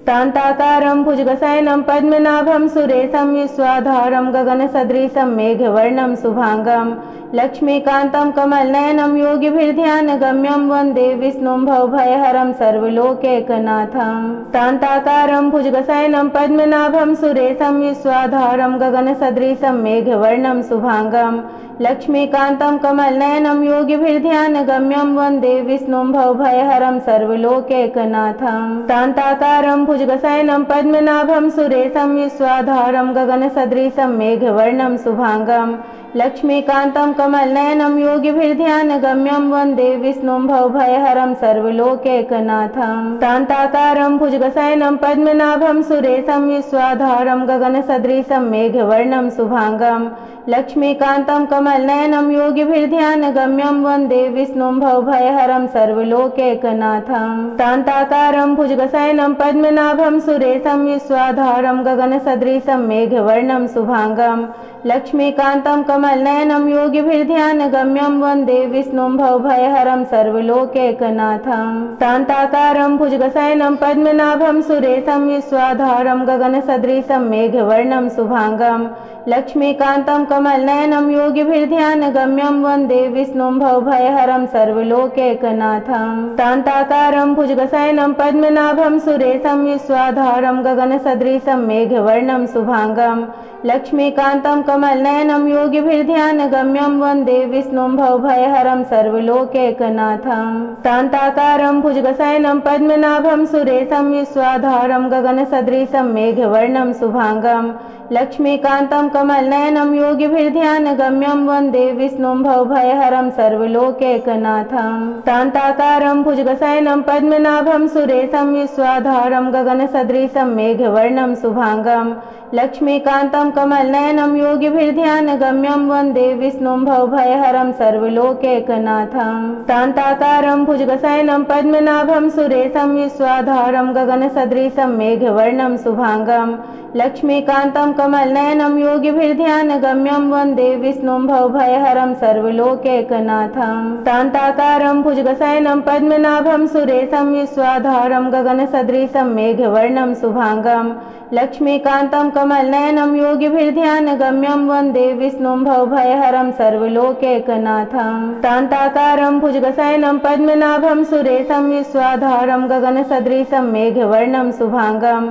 शान्ताकारं भुजगशयनं पद्मनाभं सुरेशं विश्वाधारं गगनसदृशं मेघवर्णं शुभांगं लक्ष्मीकान्तं कमलनयनं योगिभिर्ध्यानगम्यं वन्दे विष्णुं भवभयहरं सर्वलोकैकनाथं। शान्ताकारं भुजगशयनं पद्मनाभं सुरेशं विश्वाधारं गगनसदृशं मेघवर्णं शुभांगं लक्ष्मीकान्तं कमलनयनं योगिभिर्ध्यानगम्यं वन्दे विष्णुं भवभयहरं सर्वलोकैकनाथं। शान्ताकारं भुजगशयनं पद्मनाभं सुरेशं विश्वाधारं गगनसदृशं मेघवर्णं शुभांगं लक्ष्मीकान्तं कमलनयनं योगिभिर्ध्यानगम्यं वन्दे विष्णुं भवभयहरं सर्वलोकैकनाथं। शान्ताकारं भुजगशयनं पद्मनाभं सुरेशं विश्वाधारं गगनसदृशं मेघवर्णं शुभांगं लक्ष्मीकान्तं कमलनयनं योगिभिर्ध्यानगम्यं वन्दे विष्णुं भवभयहरं सर्वलोकैकनाथं। शान्ताकारं भुजगशयनं पद्मनाभं सुरेशं विश्वाधारं गगनसदृशं मेघवर्णं शुभांगं लक्ष्मीकान्तं कमलनयनं योगिभिर्ध्यानगम्यं वन्दे विष्णुं भवभयहरं सर्वलोकैकनाथं। शान्ताकारं भुजगशयनं पद्मनाभं सुरेशं विश्वाधारं गगनसदृशं मेघवर्णं शुभांगं लक्ष्मीकान्तं कमलनयनं योगिभिर्ध्यानगम्यं वन्दे विष्णुं भवभयहरं सर्वलोकैकनाथं। शान्ताकारं भुजगशयनं पद्मनाभं सुरेशं विश्वाधारं गगनसदृशं मेघवर्णं शुभांगं लक्ष्मीकान्तं कमलनयनं योगिभिर्ध्यानगम्यं वन्दे विष्णुं भवभयहरं सर्वलोकैकनाथं। शान्ताकारं भुजगशयनं पद्मनाभं सुरेशं विश्वाधारं गगनसदृशं मेघवर्णं शुभांगं लक्ष्मीकान्तं कमलनयनं योगिभिर्ध्यानगम्यं वन्दे विष्णुं भवभयहरं सर्वलोकैकनाथं। शान्ताकारं भुजगशयनं पद्मनाभं सुरेशं विश्वाधारं गगनसदृशं मेघवर्णं शुभांगं लक्ष्मीकान्तं कमलनयनं योगिभिर्ध्यानगम्यं वन्दे विष्णुं भवभयहरं सर्वलोकैकनाथं। शान्ताकारं भुजगशयनं पद्मनाभं सुरेशं विश्वाधारं गगनसदृशं मेघवर्णं शुभांगं लक्ष्मीकान्तं कमलनयनं योगिभिर्ध्यानगम्यं वन्दे विष्णुं भवभयहरं सर्वलोकैकनाथं। शान्ताकारं भुजगशयनं पद्मनाभं सुरेशं विश्वाधारं गगनसदृशं मेघवर्णं शुभांगं लक्ष्मीकान्तं कमलनयनं योगिभिर्ध्यानगम्यं वन्दे विष्णुं भवभयहरं सर्वलोकैकनाथं। शान्ताकारं भुजगशयनं पद्मनाभं सुरेशं विश्वाधारं गगनसदृशं मेघवर्णं शुभांगं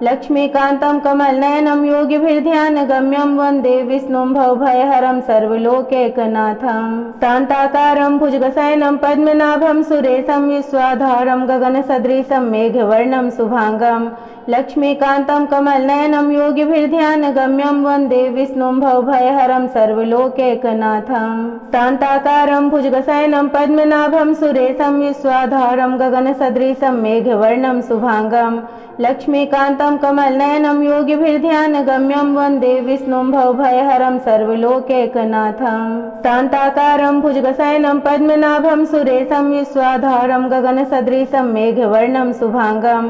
लक्ष्मीकान्तं कमलनयनं योगिभिर्ध्यानगम्यं वन्दे विष्णुं भवभयहरं सर्वलोकैकनाथं। शान्ताकारं भुजगशयनं पद्मनाभं सुरेशं विश्वाधारं गगनसदृशं मेघवर्णं शुभांगं लक्ष्मीकान्तं कमलनयनं योगिभिर्ध्यानगम्यं वन्दे विष्णुं भवभयहरं सर्वलोकैकनाथं। शान्ताकारं भुजगशयनं पद्मनाभं सुरेशं विश्वाधारं गगनसदृशं मेघवर्णं शुभांगं लक्ष्मीकान्तं कमलनयनं योगिभिर्ध्यानगम्यं वन्दे विष्णुं भवभयहरं सर्वलोकैकनाथं। शान्ताकारं भुजगशयनं पद्मनाभं सुरेशं विश्वाधारं गगनसदृशं मेघवर्णं शुभांगं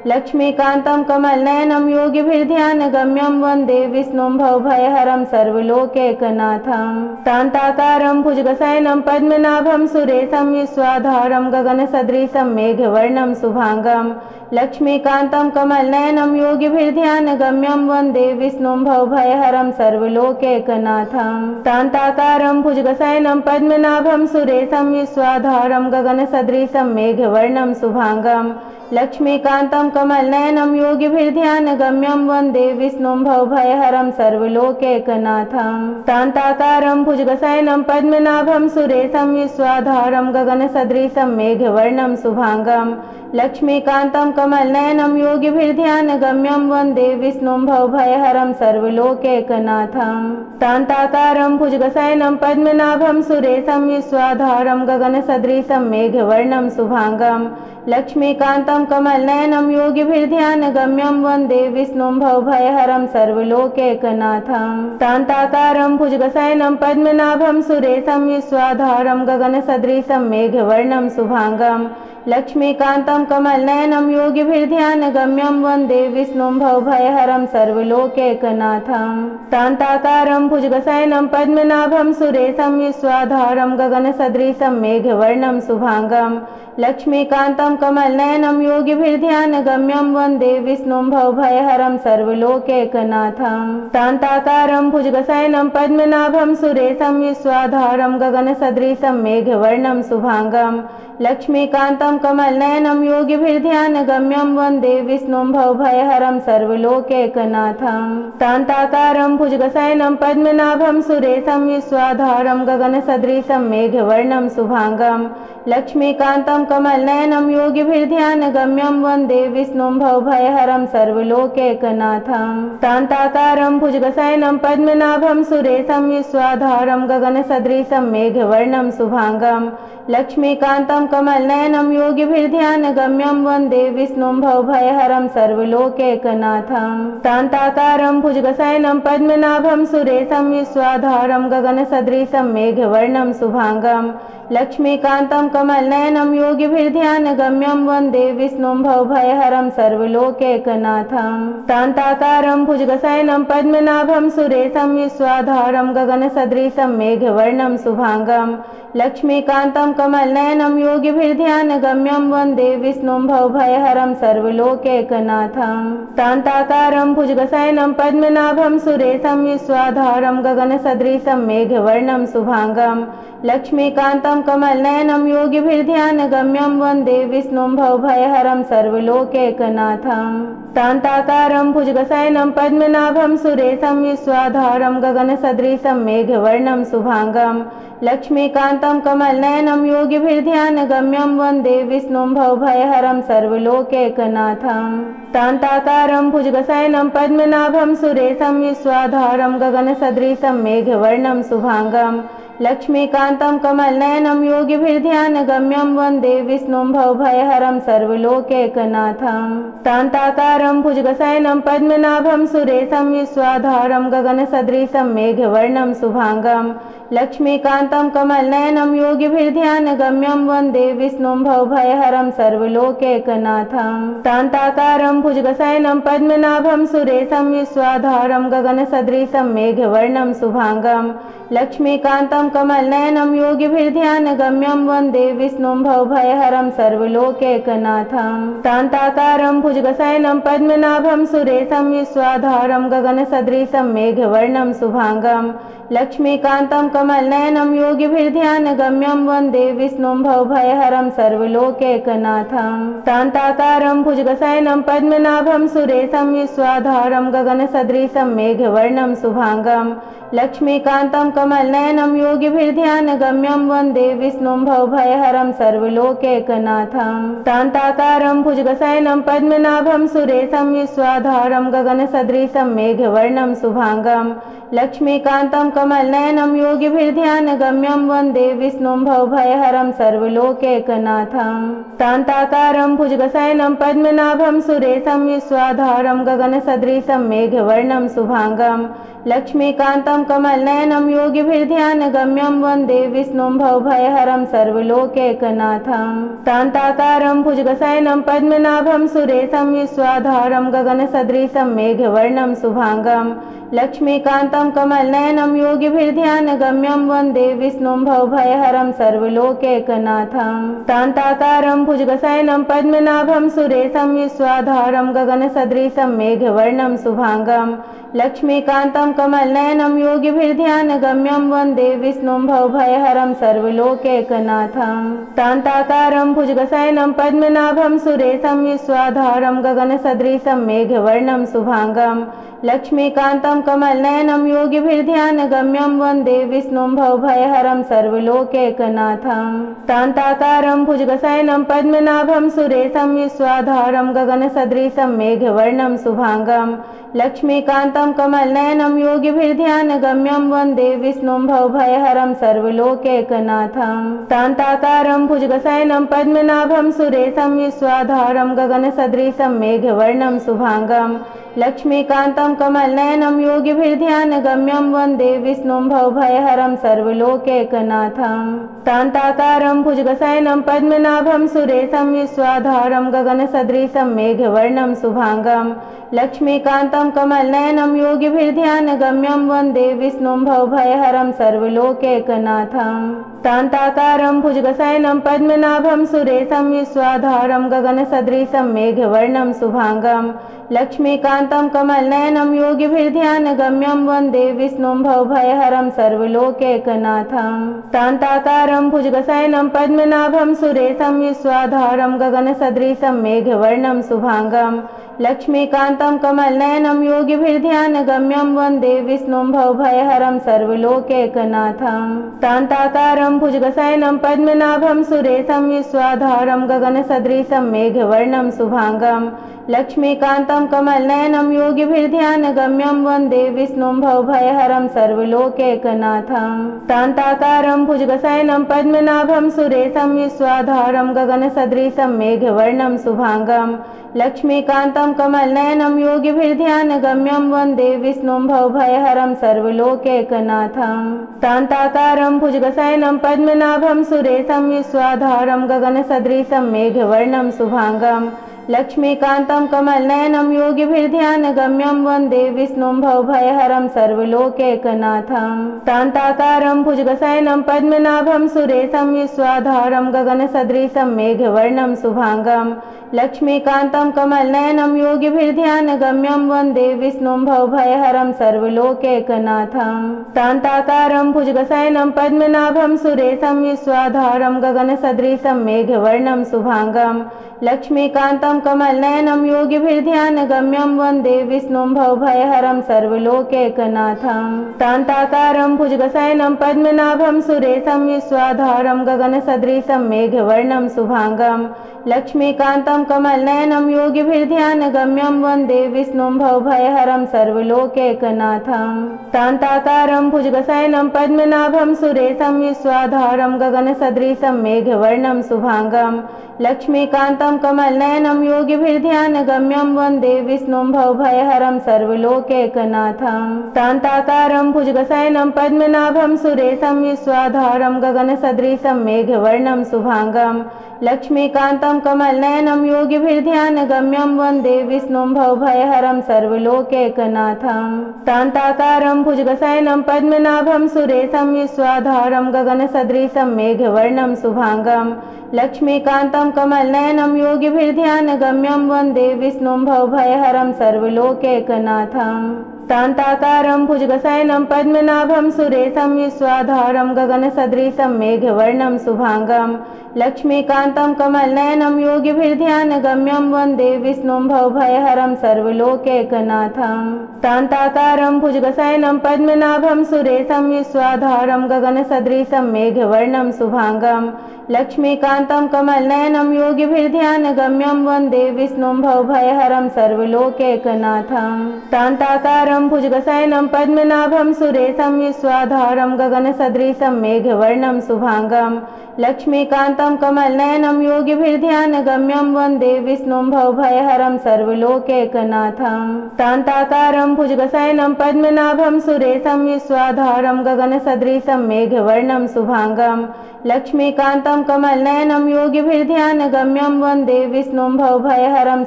लक्ष्मीकान्तं कमलनयनं योगिभिर्ध्यानगम्यं वन्दे विष्णुं भवभयहरं सर्वलोकैकनाथं। शान्ताकारं भुजगशयनं पद्मनाभं सुरेशं विश्वाधारं गगनसदृशं मेघवर्णं शुभांगं लक्ष्मीकान्तं कमलनयनं योगिभिर्ध्यानगम्यं वन्दे विष्णुं भवभयहरं सर्वलोकैकनाथं। शान्ताकारं भुजगशयनं पद्मनाभं सुरेशं विश्वाधारं गगनसदृशं मेघवर्णं शुभांगं लक्ष्मीकान्तं कमलनयनं योगिभिर्ध्यानगम्यं वन्दे विष्णुं भवभयहरं सर्वलोकैकनाथं। शान्ताकारं भुजगशयनं पद्मनाभं सुरेशं विश्वाधारं गगनसदृशं मेघवर्णं शुभांगं लक्ष्मीकान्तं कमलनयनं योगिभिर्ध्यानगम्यं वन्दे विष्णुं भवभयहरं सर्वलोकैकनाथं। शान्ताकारं भुजगशयनं पद्मनाभं सुरेशं विश्वाधारं गगनसदृशं मेघवर्णं शुभांगं लक्ष्मीकान्तं कमलनयनं योगिभिर्ध्यानगम्यं वन्दे विष्णुं भवभयहरं सर्वलोकैकनाथं। शान्ताकारं भुजगशयनं पद्मनाभं सुरेशं विश्वाधारं गगनसदृशं मेघवर्णं शुभांगं लक्ष्मीकान्तं कमलनयनं योगिभिर्ध्यानगम्यं वन्दे विष्णुं भवभयहरं सर्वलोकैकनाथं शान्ताकारं भुजगशयनं पद्मनाभं सुरेशं विश्वाधारं गगनसदृशं मेघवर्णं शुभांगं लक्ष्मीकान्तं कमलनयनं योगिभिर्ध्यानगम्यं वन्दे विष्णुं भवभयहरं सर्वलोकैकनाथं शान्ताकारं भुजगशयनं पद्मनाभं सुरेशं विश्वाधारं गगनसदृशं मेघवर्णं शुभांगं लक्ष्मीकान्तं कमलनयनं योगिभिर्ध्यानगम्यं वन्दे विष्णुं भवभयहरं सर्वलोकैकनाथं शान्ताकारं भुजगशयनं पद्मनाभं सुरेशं विश्वाधारं गगनसदृशं मेघवर्णं शुभांगं लक्ष्मीकान्तं कमलनयनं योगिभिर्ध्यानगम्यं वन्दे विष्णुं भवभयहरं सर्वलोकैकनाथं शान्ताकारं भुजगशयनं पद्मनाभं सुरेशं विश्वाधारं गगनसदृशं मेघवर्णं शुभांगं लक्ष्मीकान्तं कमलनयनं योगिभिर्ध्यानगम्यं वन्दे विष्णुं भवभयहरं सर्वलोकैकनाथं शान्ताकारं भुजगशयनं पद्मनाभं सुरेशं विश्वाधारं गगनसदृशं मेघवर्णं शुभांगं लक्ष्मीकान्तं कमलनयनं योगिभिर्ध्यानगम्यं वन्दे विष्णुं भवभयहरं सर्वलोकैकनाथं शान्ताकारं भुजगशयनं पद्मनाभं सुरेशं विश्वाधारं गगनसदृशं मेघवर्णं शुभांगं लक्ष्मीकान्तं कमलनयनं योगिभिर्ध्यानगम्यं वन्दे विष्णुं भवभयहरं सर्वलोकैकनाथं शान्ताकारं भुजगशयनं पद्मनाभं सुरेशं विश्वाधारं गगनसदृशं मेघवर्णं शुभांगं लक्ष्मीकान्तं कमलनयनं योगिभिर्ध्यानगम्यं वन्दे विष्णुं भवभयहरं सर्वलोकैकनाथं शान्ताकारं भुजगशयनं पद्मनाभं सुरेशं विश्वाधारं गगनसदृशं मेघवर्णं शुभांगं लक्ष्मीकान्तं कमलनयनं योगिभिर्ध्यानगम्यं वन्दे विष्णुं भवभयहरं सर्वलोकैकनाथं शान्ताकारं भुजगशयनं पद्मनाभं सुरेशं विश्वाधारं गगनसदृशं मेघवर्णं शुभांगं लक्ष्मीकान्तं कमलनयनं योगिभिर्ध्यानगम्यं वन्दे विष्णुं भवभयहरं सर्वलोकैकनाथं शान्ताकारं भुजगशयनं पद्मनाभं सुरेशं विश्वाधारं गगनसदृशं मेघवर्णं शुभांगं लक्ष्मीकान्तं कमलनयनं योगिभिर्ध्यानगम्यं वन्दे विष्णुं भवभयहरं सर्वलोकैकनाथं शान्ताकारं भुजगशयनं पद्मनाभं सुरेशं विश्वाधारं गगनसदृशं मेघवर्णं शुभांगं लक्ष्मीकान्तं कमलनयनं योगिभिर्ध्यानगम्यं वन्दे विष्णुं भवभयहरं सर्वलोकैकनाथं शान्ताकारं भुजगशयनं पद्मनाभं सुरेशं विश्वाधारं गगनसदृशं मेघवर्णं शुभांगं लक्ष्मीकान्तं कमलनयनं योगिभिर्ध्यानगम्यं वन्दे विष्णुं भवभयहरं सर्वलोकैकनाथं शान्ताकारं भुजगशयनं पद्मनाभं सुरेशं विश्वाधारं गगनसदृशं मेघवर्णं शुभांगं लक्ष्मीकान्तं कमलनयनं योगिभिर्ध्यानगम्यं वन्दे विष्णुं भवभयहरं सर्वलोकैकनाथं शान्ताकारं भुजगशयनं पद्मनाभं सुरेशं विश्वाधारं गगनसदृशं मेघवर्णं शुभांगं लक्ष्मीकान्तं कमलनयनं योगिभिर्ध्यानगम्यं वन्दे विष्णुं भवभयहरं सर्वलोकैकनाथं शान्ताकारं भुजगशयनं पद्मनाभं सुरेशं विश्वाधारं गगनसदृशं मेघवर्णं शुभांगं लक्ष्मीकान्तं कमलनयनं योगिभिर्ध्यानगम्यं वन्दे विष्णुं भवभयहरं सर्वलोकैकनाथं शान्ताकारं भुजगशयनं पद्मनाभं सुरेशं विश्वाधारं गगनसदृशं मेघवर्णं शुभांगं लक्ष्मीकान्तं कमलनयनं योगिभिर्ध्यानगम्यं वन्दे विष्णुं भवभयहरं सर्वलोकैकनाथं शान्ताकारं भुजगशयनं पद्मनाभं सुरेशं विश्वाधारं गगनसदृशं मेघवर्णं शुभांगं लक्ष्मीकान्तं कमलनयनं योगिभिर्ध्यानगम्यं वन्दे विष्णुं भवभयहरं सर्वलोकैकनाथं शान्ताकारं भुजगशयनं पद्मनाभं सुरेशं विश्वाधारं गगनसदृशं मेघवर्णं शुभांगं लक्ष्मीकान्तं कमलनयनं योगिभिर्ध्यानगम्यं वन्दे विष्णुं भवभयहरं सर्वलोकैकनाथं शान्ताकारं भुजगशयनं पद्मनाभं सुरेशं विश्वाधारं गगनसदृशं मेघवर्णं शुभांगं लक्ष्मीकान्तं कमलनयनं योगिभिर्ध्यानगम्यं वन्दे विष्णुं भवभयहरं सर्वलोकैकनाथं शान्ताकारं भुजगशयनं पद्मनाभं सुरेशं विश्वाधारं गगनसदृशं मेघवर्णं शुभांगं लक्ष्मीकान्तं कमलनयनं योगिभिर्ध्यानगम्यं वन्दे विष्णुं भवभयहरं सर्वलोकैकनाथं शान्ताकारं भुजगशयनं पद्मनाभं सुरेशं विश्वाधारं गगनसदृशं मेघवर्णं शुभांगं लक्ष्मीकान्तं कमलनयनं योगिभिर्ध्यानगम्यं वन्दे विष्णुं भवभयहरं सर्वलोकैकनाथं शान्ताकारं भुजगशयनं पद्मनाभं सुरेशं विश्वाधारं गगनसदृशं मेघवर्णं शुभांगं लक्ष्मीकान्तं कमलनयनं योगिभिर्ध्यानगम्यं वन्दे विष्णुं भवभयहरं सर्वलोकैकनाथं शान्ताकारं भुजगशयनं पद्मनाभं सुरेशं विश्वाधारं गगनसदृशं मेघवर्णं शुभांगं लक्ष्मीकान्तं कमलनयनं योगिभिर्ध्यानगम्यं वन्दे विष्णुं भवभयहरं सर्वलोकैकनाथं शान्ताकारं भुजगशयनं पद्मनाभं सुरेशं विश्वाधारं गगनसदृशं मेघवर्णं शुभांगं लक्ष्मीकान्तं कमलनयनं योगिभिर्ध्यानगम्यं वन्दे विष्णुं भवभयहरं सर्वलोकैकनाथं शान्ताकारं भुजगशयनं पद्मनाभं सुरेशं विश्वाधारं गगनसदृशं मेघवर्णं शुभांगं लक्ष्मीकान्तं कमलनयनं योगिभिर्ध्यानगम्यं वन्दे विष्णुं भवभयहरं सर्वलोकैकनाथं शान्ताकारं भुजगशयनं पद्मनाभं सुरेशं विश्वाधारं गगनसदृशं मेघवर्णं शुभांगं लक्ष्मीकान्तं कमलनयनं योगिभिर्ध्यानगम्यं वन्दे विष्णुं भवभयहरं सर्वलोकैकनाथं शान्ताकारं भुजगशयनं पद्मनाभं सुरेशं विश्वाधारं गगनसदृशं मेघवर्णं शुभांगं लक्ष्मीकान्तं कमलनयनं योगिभिर्ध्यानगम्यं वन्दे विष्णुं भवभयहरं सर्वलोकैकनाथं शान्ताकारं भुजगशयनं पद्मनाभं सुरेशं विश्वाधारं गगनसदृशं मेघवर्णं शुभांगं लक्ष्मीकान्तं कमलनयनं योगिभिर्ध्यानगम्यं वन्दे विष्णुं भवभयहरं सर्वलोकैकनाथं शान्ताकारं भुजगशयनं पद्मनाभं सुरेशं विश्वाधारं गगनसदृशं मेघवर्णं शुभांगं लक्ष्मीकान्तं कमलनयनं योगिभिर्ध्यानगम्यं वन्दे विष्णुं भवभयहरं सर्वलोकैकनाथं शान्ताकारं भुजगशयनं पद्मनाभं सुरेशं विश्वाधारं गगनसदृशं मेघवर्णं शुभांगं लक्ष्मीकान्तं कमलनयनं योगिभिर्ध्यानगम्यं वन्दे विष्णुं भवभयहरं सर्वलोकैकनाथं शान्ताकारं भुजगशयनं पद्मनाभं सुरेशं विश्वाधारं गगनसदृशं मेघवर्णं शुभांगं लक्ष्मीकान्तं कमलनयनं योगिभिर्ध्यानगम्यं वन्दे विष्णुं भवभयहरं सर्वलोकैकनाथं शान्ताकारं भुजगशयनं पद्मनाभं सुरेशं विश्वाधारं गगनसदृशं मेघवर्णं शुभांगं लक्ष्मीकान्तं कमलनयनं योगिभिर्ध्यानगम्यं वन्दे विष्णुं भवभयहरं सर्वलोकैकनाथं शान्ताकारं भुजगशयनं पद्मनाभं सुरेशं विश्वाधारं गगनसदृशं मेघवर्णं शुभांगं लक्ष्मीकान्तं कमलनयनं योगिभिर्ध्यानगम्यं वन्दे विष्णुं भवभयहरं सर्वलोकैकनाथं शान्ताकारं भुजगशयनं पद्मनाभं सुरेशं विश्वाधारं गगनसदृशं मेघवर्णं शुभांगं लक्ष्मीकान्तं कमलनयनं योगिभिर्ध्यानगम्यं वन्दे विष्णुं भवभयहरं सर्वलोकैकनाथं शान्ताकारं भुजगशयनं पद्मनाभं सुरेशं विश्वाधारं गगनसदृशं मेघवर्णं शुभांगं लक्ष्मीकान्तं कमलनयनं योगिभिर्ध्यानगम्यं वन्दे विष्णुं भवभयहरं सर्वलोकैकनाथं शान्ताकारं भुजगशयनं पद्मनाभं सुरेशं विश्वाधारं गगनसदृशं मेघवर्णं शुभांगं लक्ष्मीकान्तं कमलनयनं योगिभिर्ध्यानगम्यं वन्दे विष्णुं भवभयहरं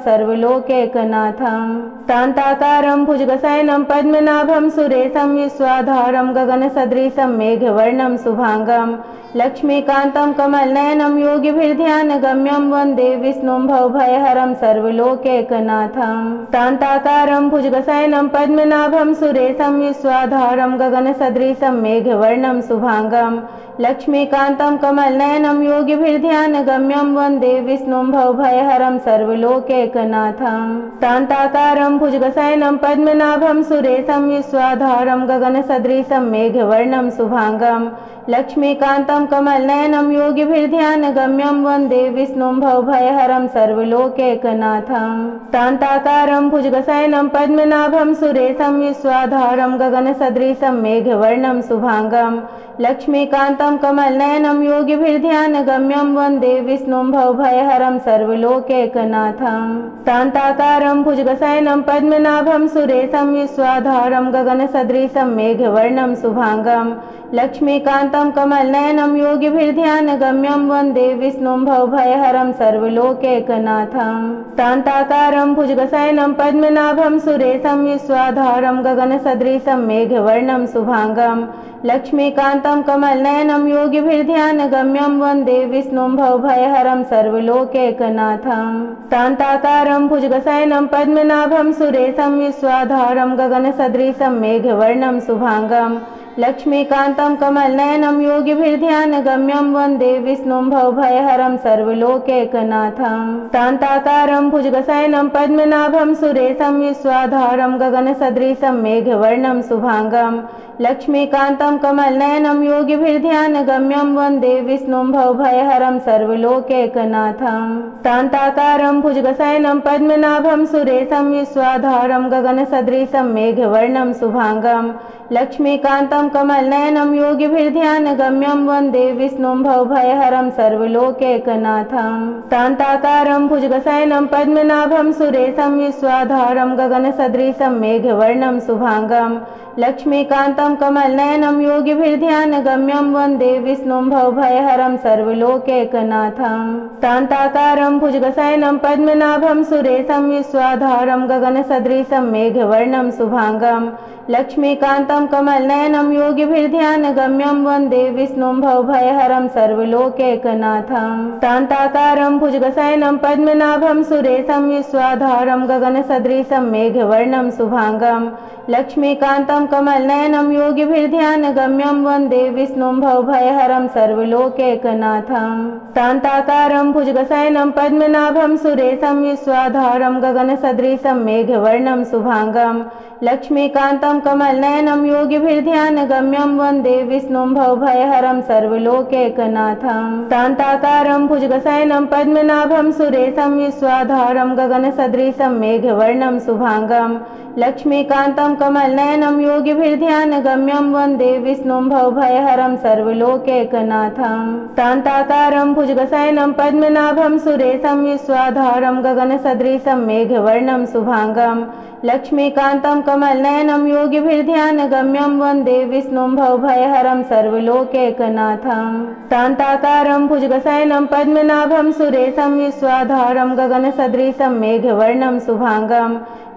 सर्वलोकैकनाथं शान्ताकारं भुजगशयनं पद्मनाभं सुरेशं विश्वाधारं गगनसदृशं मेघवर्णं शुभांगं लक्ष्मीकान्तं कमलनयनं योगिभिर्ध्यानगम्यं वन्दे विष्णुं भवभयहरं सर्वलोकैकनाथं शान्ताकारं भुजगशयनं पद्मनाभं सुरेशं विश्वाधारं गगनसदृशं मेघवर्णं शुभांगं लक्ष्मीकान्तं कमलनयनं योगिभिर्ध्यानगम्यं वन्दे विष्णुं भवभयहरं सर्वलोकैकनाथं शान्ताकारं भुजगशयनं पद्मनाभं सुरेशं विश्वाधारं गगनसदृशं मेघवर्णं शुभांगं लक्ष्मीकान्तं कमलनयनं योगिभिर्ध्यानगम्यं वन्दे विष्णुं भवभयहरं सर्वलोकैकनाथं शान्ताकारं भुजगशयनं पद्मनाभं सुरेशं विश्वाधारं गगनसदृशं मेघवर्णं शुभांगं लक्ष्मीकान्तं कमलनयनं योगिभिर्ध्यानगम्यं वन्दे विष्णुं भवभयहरं सर्वलोकैकनाथं शान्ताकारं भुजगशयनं पद्मनाभं सुरेशं विश्वाधारं गगनसदृशं मेघवर्णं शुभांगं लक्ष्मीकान्तं कमलनयनं योगिभिर्ध्यानगम्यं वन्दे विष्णुं भवभयहरं सर्वलोकैकनाथं शान्ताकारं भुजगशयनं पद्मनाभं सुरेशं विश्वाधारं गगनसदृशं मेघवर्णं शुभांगं लक्ष्मीकान्तं कमलनयनं योगिभिर्ध्यानगम्यं वन्दे विष्णुं भवभयहरं सर्वलोकैकनाथं शान्ताकारं भुजगशयनं पद्मनाभं सुरेशं विश्वाधारं गगनसदृशं मेघवर्णं शुभांगं लक्ष्मीकान्तं कमलनयनं योगिभिर्ध्यानगम्यं वन्दे विष्णुं भवभयहरं सर्वलोकैकनाथं शान्ताकारं भुजगशयनं पद्मनाभं सुरेशं विश्वाधारं गगनसदृशं मेघवर्णं शुभांगं लक्ष्मीकान्तं कमलनयनं योगिभिर्ध्यानगम्यं वन्दे विष्णुं भवभयहरं सर्वलोकैकनाथं शान्ताकारं भुजगशयनं पद्मनाभं सुरेशं विश्वाधारं गगनसदृशं मेघवर्णं शुभांगं लक्ष्मीकान्तं कमलनयनं योगिभिर्ध्यानगम्यं वन्दे विष्णुं भवभयहरं सर्वलोकैकनाथं शान्ताकारं भुजगशयनं पद्मनाभं सुरेशं विश्वाधारं गगनसदृशं मेघवर्णं शुभांगं लक्ष्मीकान्तं कमलनयनं योगिभिर्ध्यानगम्यं वन्दे विष्णुं भवभयहरं सर्वलोकैकनाथं शान्ताकारं भुजगशयनं पद्मनाभं सुरेशं विश्वाधारं गगनसदृशं मेघवर्णं शुभांगं लक्ष्मीकान्तं कमलनयनं योगिभिर्ध्यानगम्यं वन्दे विष्णुं भवभयहरं सर्वलोकैकनाथं शान्ताकारं भुजगशयनं पद्मनाभं सुरेशं विश्वाधारं गगनसदृशं मेघवर्णं शुभांगं लक्ष्मीकान्तं कमलनयनं योगिभिर्ध्यानगम्यं वन्दे विष्णुं भवभयहरं सर्वलोकैकनाथं शान्ताकारं भुजगशयनं पद्मनाभं सुरेशं विश्वाधारं गगनसदृशं मेघवर्णं शुभांगं लक्ष्मीकान्तं कमलनयनं योगिभिर्ध्यानगम्यं वन्दे विष्णुं भवभयहरं सर्वलोकैकनाथं शान्ताकारं भुजगशयनं पद्मनाभं सुरेशं विश्वाधारं गगनसदृशं मेघवर्णं शुभांगं लक्ष्मीकान्तं कमलनयनं योगिभिर्ध्यानगम्यं वन्दे विष्णुं भवभयहरं सर्वलोकैकनाथं शान्ताकारं भुजगशयनं पद्मनाभं सुरेशं विश्वाधारं गगनसदृशं मेघवर्णं शुभांगं लक्ष्मीकान्तं कमलनयनं योगिभिर्ध्यानगम्यं वन्दे विष्णुं भवभयहरं सर्वलोकैकनाथं शान्ताकारं भुजगशयनं पद्मनाभं सुरेशं विश्वाधारं गगनसदृशं मेघवर्णं शुभांगं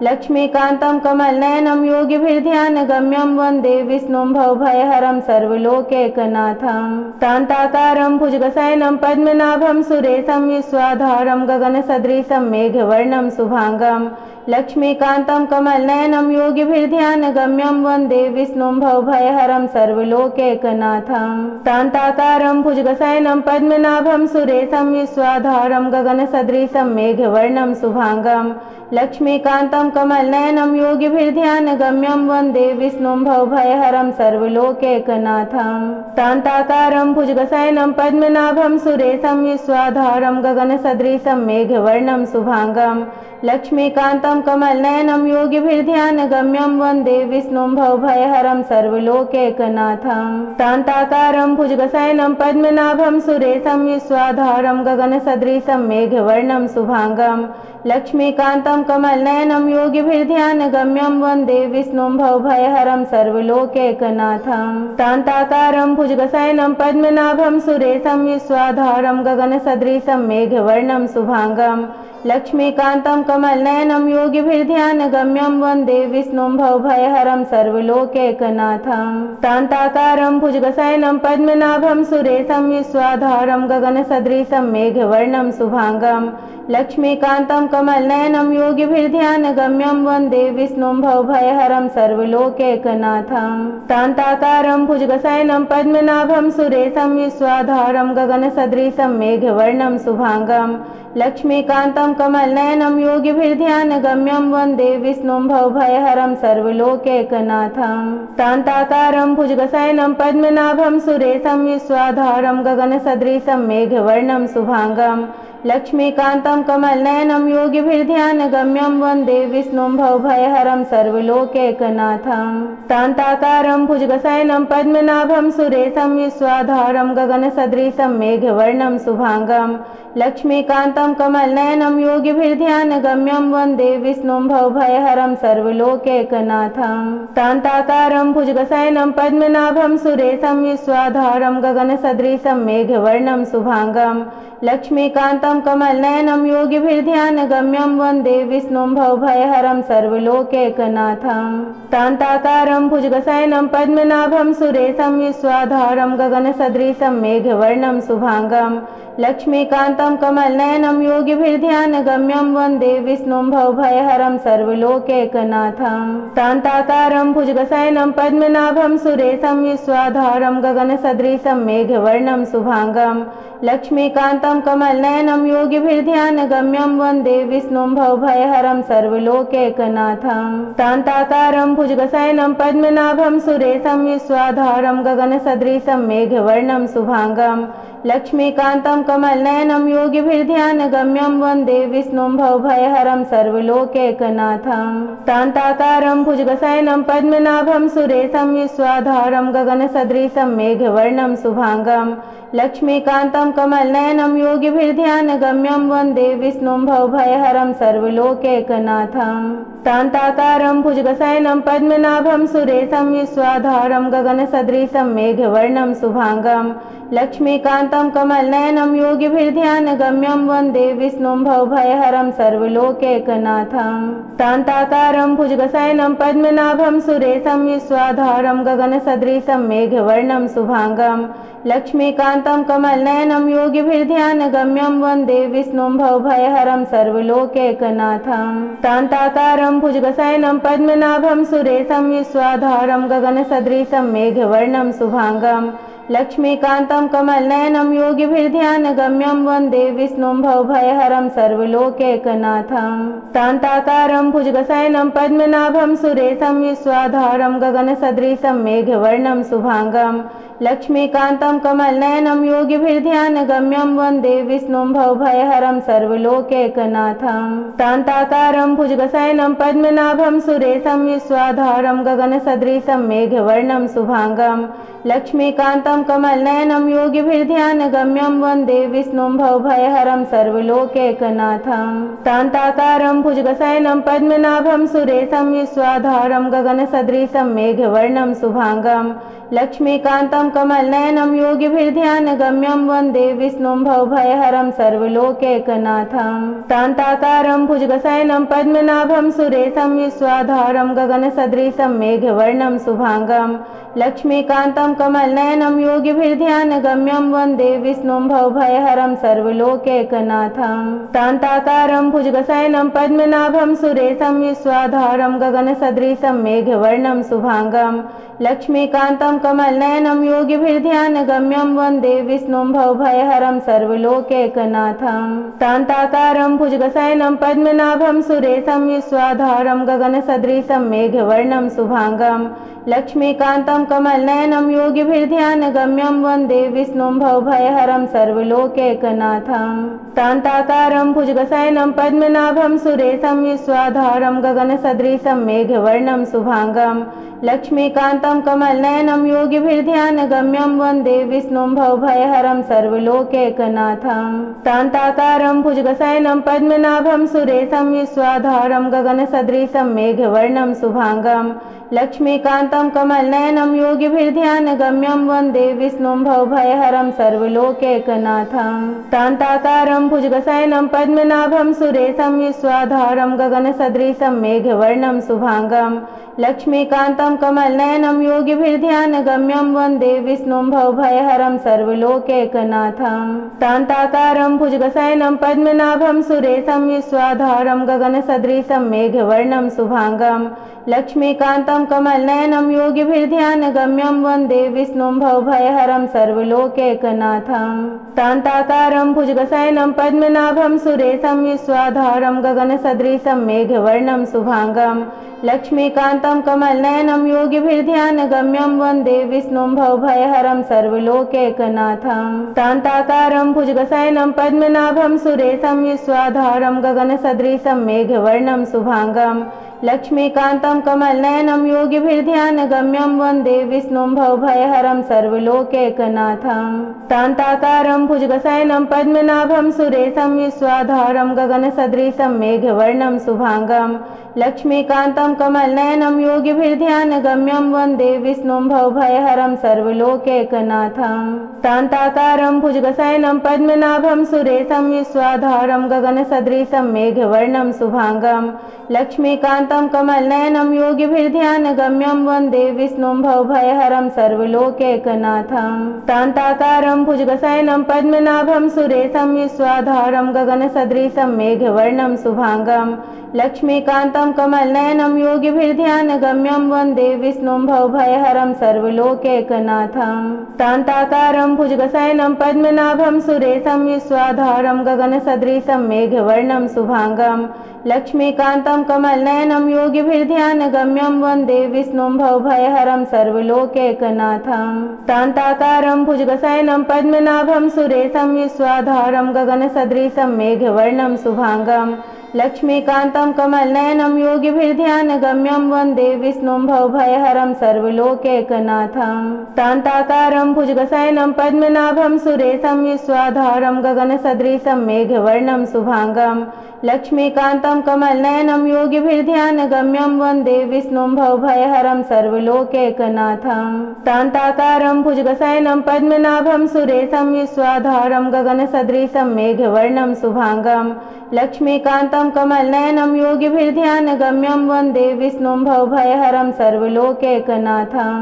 लक्ष्मीकान्तं कमलनयनं योगिभिर्ध्यानगम्यं वन्दे विष्णुं भवभयहरं सर्वलोकैकनाथं शान्ताकारं भुजगशयनं पद्मनाभं सुरेशं विश्वाधारं गगनसदृशं मेघवर्णं शुभांगं लक्ष्मीकान्तं कमलनयनं योगिभिर्ध्यानगम्यं वन्दे विष्णुं भवभयहरं सर्वलोकैकनाथं शान्ताकारं भुजगशयनं पद्मनाभं सुरेशं विश्वाधारं गगनसदृशं मेघवर्णं शुभांगं लक्ष्मीकान्तं कमलनयनं योगिभिर्ध्यानगम्यं वन्दे विष्णुं भवभयहरं सर्वलोकैकनाथं शान्ताकारं भुजगशयनं पद्मनाभं सुरेशं विश्वाधारं गगनसदृशं मेघवर्णं शुभांगं लक्ष्मीकान्तं कमलनयनं योगिभिर्ध्यानगम्यं वन्दे विष्णुं भवभयहरं सर्वलोकैकनाथं शान्ताकारं भुजगशयनं पद्मनाभं सुरेशं विश्वाधारं गगनसदृशं मेघवर्णं शुभांगं लक्ष्मीकान्तं कमलनयनं योगिभिर्ध्यानगम्यं वन्दे विष्णुं भवभयहरं सर्वलोकैकनाथं शान्ताकारं भुजगशयनं पद्मनाभं सुरेशं विश्वाधारं गगनसदृशं मेघवर्णं शुभांगं लक्ष्मीकान्तं कमलनयनं योगिभिर्ध्यानगम्यं वन्दे विष्णुं भवभयहरं सर्वलोकैकनाथं शान्ताकारं भुजगशयनं पद्मनाभं सुरेशं विश्वाधारं गगनसदृशं मेघवर्णं शुभांगं लक्ष्मीकान्तं कमलनयनं योगिभिर्ध्यानगम्यं वन्दे विष्णुं भवभयहरं सर्वलोकैकनाथं शान्ताकारं भुजगशयनं पद्मनाभं सुरेशं विश्वाधारं गगनसदृशं मेघवर्णं शुभांगं लक्ष्मीकान्तं कमलनयनं योगिभिर्ध्यानगम्यं वन्दे विष्णुं भवभयहरं सर्वलोकैकनाथं शान्ताकारं भुजगशयनं पद्मनाभं सुरेशं विश्वाधारं गगनसदृशं मेघवर्णं शुभांगं लक्ष्मीकान्तं कमलनयनं योगिभिर्ध्यानगम्यं वन्दे विष्णुं भवभयहरं सर्वलोकैकनाथं शान्ताकारं भुजगशयनं पद्मनाभं सुरेशं विश्वाधारं गगनसदृशं मेघवर्णं शुभांगं लक्ष्मीकान्तं कमलनयनं योगिभिर्ध्यानगम्यं वन्दे विष्णुं भवभयहरं सर्वलोकैकनाथं शान्ताकारं भुजगशयनं पद्मनाभं सुरेशं विश्वाधारं गगनसदृशं मेघवर्णं शुभांगं लक्ष्मीकान्तं कमलनयनं योगिभिर्ध्यानगम्यं वन्दे विष्णुं भवभयहरं सर्वलोकैकनाथं शान्ताकारं भुजगशयनं पद्मनाभं सुरेशं विश्वाधारं गगनसदृशं मेघवर्णं शुभांगं लक्ष्मीकान्तं कमलनयनं योगिभिर्ध्यानगम्यं वन्दे विष्णुं भवभयहरं सर्वलोकैकनाथं शान्ताकारं भुजगशयनं पद्मनाभं सुरेशं विश्वाधारं गगनसदृशं मेघवर्णं शुभांगं लक्ष्मीकान्तं कमलनयनं योगिभिर्ध्यानगम्यं वन्दे विष्णुं भवभयहरं सर्वलोकैकनाथं शान्ताकारं भुजगशयनं पद्मनाभं सुरेशं विश्वाधारं गगनसदृशं मेघवर्णं शुभांगं लक्ष्मीकान्तं कमलनयनं योगिभिर्ध्यानगम्यं वन्दे विष्णुं भवभयहरं सर्वलोकैकनाथं शान्ताकारं भुजगशयनं पद्मनाभं सुरेशं विश्वाधारं गगनसदृशं मेघवर्णं शुभांगं लक्ष्मीकान्तं कमलनयनं योगिभिर्ध्यानगम्यं वन्दे विष्णुं भवभयहरं सर्वलोकैकनाथं शान्ताकारं भुजगशयनं पद्मनाभं सुरेशं विश्वाधारं गगनसदृशं मेघवर्णं शुभांगं लक्ष्मीकान्तं कमलनयनं योगिभिर्ध्यानगम्यं वन्दे विष्णुं भवभयहरं सर्वलोकैकनाथं शान्ताकारं भुजगशयनं पद्मनाभं सुरेशं विश्वाधारं गगनसदृशं मेघवर्णं शुभांगं लक्ष्मीकान्तं कमलनयनं योगिभिर्ध्यानगम्यं वन्दे विष्णुं भवभयहरं सर्वलोकैकनाथं शान्ताकारं भुजगशयनं पद्मनाभं सुरेशं विश्वाधारं गगनसदृशं मेघवर्णं शुभांगं लक्ष्मीकान्तं कमलनयनं योगिभिर्ध्यानगम्यं वन्दे विष्णुं भवभयहरं सर्वलोकैकनाथं शान्ताकारं भुजगशयनं पद्मनाभं सुरेशं विश्वाधारं गगनसदृशं मेघवर्णं शुभांगं लक्ष्मीकान्तं कमलनयनं योगिभिर्ध्यानगम्यं वन्दे विष्णुं भवभयहरं सर्वलोकैकनाथं शान्ताकारं भुजगशयनं पद्मनाभं सुरेशं विश्वाधारं गगनसदृशं मेघवर्णं शुभांगं लक्ष्मीकान्तं कमलनयनं योगिभिर्ध्यानगम्यं वन्दे विष्णुं भवभयहरं सर्वलोकैकनाथं शान्ताकारं भुजगशयनं पद्मनाभं सुरेशं विश्वाधारं गगनसदृशं मेघवर्णं शुभांगं लक्ष्मीकान्तं कमलनयनं योगिभिर्ध्यानगम्यं वन्दे विष्णुं भवभयहरं सर्वलोकैकनाथं शान्ताकारं भुजगशयनं पद्मनाभं सुरेशं विश्वाधारं गगनसदृशं मेघवर्णं शुभांगं लक्ष्मीकान्तं कमलनयनं योगिभिर्ध्यानगम्यं वन्दे विष्णुं भवभयहरं सर्वलोकैकनाथं शान्ताकारं भुजगशयनं पद्मनाभं सुरेशं विश्वाधारं गगनसदृशं मेघवर्णं शुभांगं लक्ष्मीकान्तं कमलनयनं योगिभिर्ध्यानगम्यं वन्दे विष्णुं भवभयहरं सर्वलोकैकनाथं शान्ताकारं भुजगशयनं पद्मनाभं सुरेशं विश्वाधारं गगनसदृशं मेघवर्णं शुभांगं लक्ष्मीकान्तं कमलनयनं योगिभिर्ध्यानगम्यं वन्दे विष्णुं भवभयहरं सर्वलोकैकनाथं शान्ताकारं भुजगशयनं पद्मनाभं सुरेशं विश्वाधारं गगनसदृशं मेघवर्णं शुभांगं लक्ष्मीकान्तं कमलनयनं योगिभिर्ध्यानगम्यं वन्दे विष्णुं भवभयहरं सर्वलोकैकनाथं शान्ताकारं भुजगशयनं पद्मनाभं सुरेशं विश्वाधारं गगनसदृशं मेघवर्णं शुभांगं लक्ष्मीकान्तं कमलनयनं योगिभिर्ध्यानगम्यं वन्दे विष्णुं भवभयहरं सर्वलोकैकनाथं शान्ताकारं भुजगशयनं पद्मनाभं सुरेशं विश्वाधारं गगनसदृशं मेघवर्णं शुभांगं लक्ष्मीकान्तं कमलनयनं योगिभिर्ध्यानगम्यं वन्दे विष्णुं भवभयहरं सर्वलोकैकनाथं शान्ताकारं भुजगशयनं पद्मनाभं सुरेशं विश्वाधारं गगनसदृशं मेघवर्णं शुभांगं लक्ष्मीकान्तं कमलनयनं योगिभिर्ध्यानगम्यं वन्दे विष्णुं भवभयहरं सर्वलोकैकनाथं शान्ताकारं भुजगशयनं पद्मनाभं सुरेशं विश्वाधारं गगनसदृशं मेघवर्णं शुभांगं लक्ष्मीकान्तं कमलनयनं योगिभिर्ध्यानगम्यं वन्दे विष्णुं भवभयहरं सर्वलोकैकनाथं शान्ताकारं भुजगशयनं पद्मनाभं सुरेशं विश्वाधारं गगनसदृशं मेघवर्णं शुभांगं लक्ष्मीकान्तं कमलनयनं योगिभिर्ध्यानगम्यं वन्दे विष्णुं भवभयहरं सर्वलोकैकनाथं शान्ताकारं भुजगशयनं पद्मनाभं सुरेशं विश्वाधारं गगनसदृशं मेघवर्णं शुभांगं लक्ष्मीकान्तं कमलनयनं योगिभिर्ध्यानगम्यं वन्दे विष्णुं भवभयहरं सर्वलोकैकनाथं शान्ताकारं भुजगशयनं पद्मनाभं सुरेशं विश्वाधारं गगनसदृशं मेघवर्णं शुभांगं लक्ष्मीकान्तं कमलनयनं योगिभिर्ध्यानगम्यं वन्दे विष्णुं भवभयहरं सर्वलोकैकनाथं शान्ताकारं भुजगशयनं पद्मनाभं सुरेशं विश्वाधारं गगनसदृशं मेघवर्णं शुभांगं लक्ष्मीकान्तं कमलनयनं योगिभिर्ध्यानगम्यं वन्दे विष्णुं भवभयहरं सर्वलोकैकनाथं शान्ताकारं भुजगशयनं पद्मनाभं सुरेशं विश्वाधारं गगनसदृशं मेघवर्णं शुभांगं लक्ष्मीकान्तं कमलनयनं योगिभिर्ध्यानगम्यं वन्दे विष्णुं भवभयहरं सर्वलोकैकनाथं शान्ताकारं भुजगशयनं पद्मनाभं सुरेशं विश्वाधारं गगनसदृशं मेघवर्णं शुभांगं लक्ष्मीकान्तं कमलनयनं योगिभिर्ध्यानगम्यं वन्दे विष्णुं भवभयहरं सर्वलोकैकनाथं शान्ताकारं भुजगशयनं पद्मनाभं सुरेशं विश्वाधारं गगनसदृशं मेघवर्णं शुभांगं लक्ष्मीकान्तं कमलनयनं योगिभिर्ध्यानगम्यं वन्दे विष्णुं भवभयहरं सर्वलोकैकनाथं शान्ताकारं भुजगशयनं पद्मनाभं सुरेशं विश्वाधारं गगनसदृशं मेघवर्णं शुभांगं लक्ष्मीकान्तं कमलनयनं योगिभिर्ध्यानगम्यं वन्दे विष्णुं भवभयहरं सर्वलोकैकनाथं।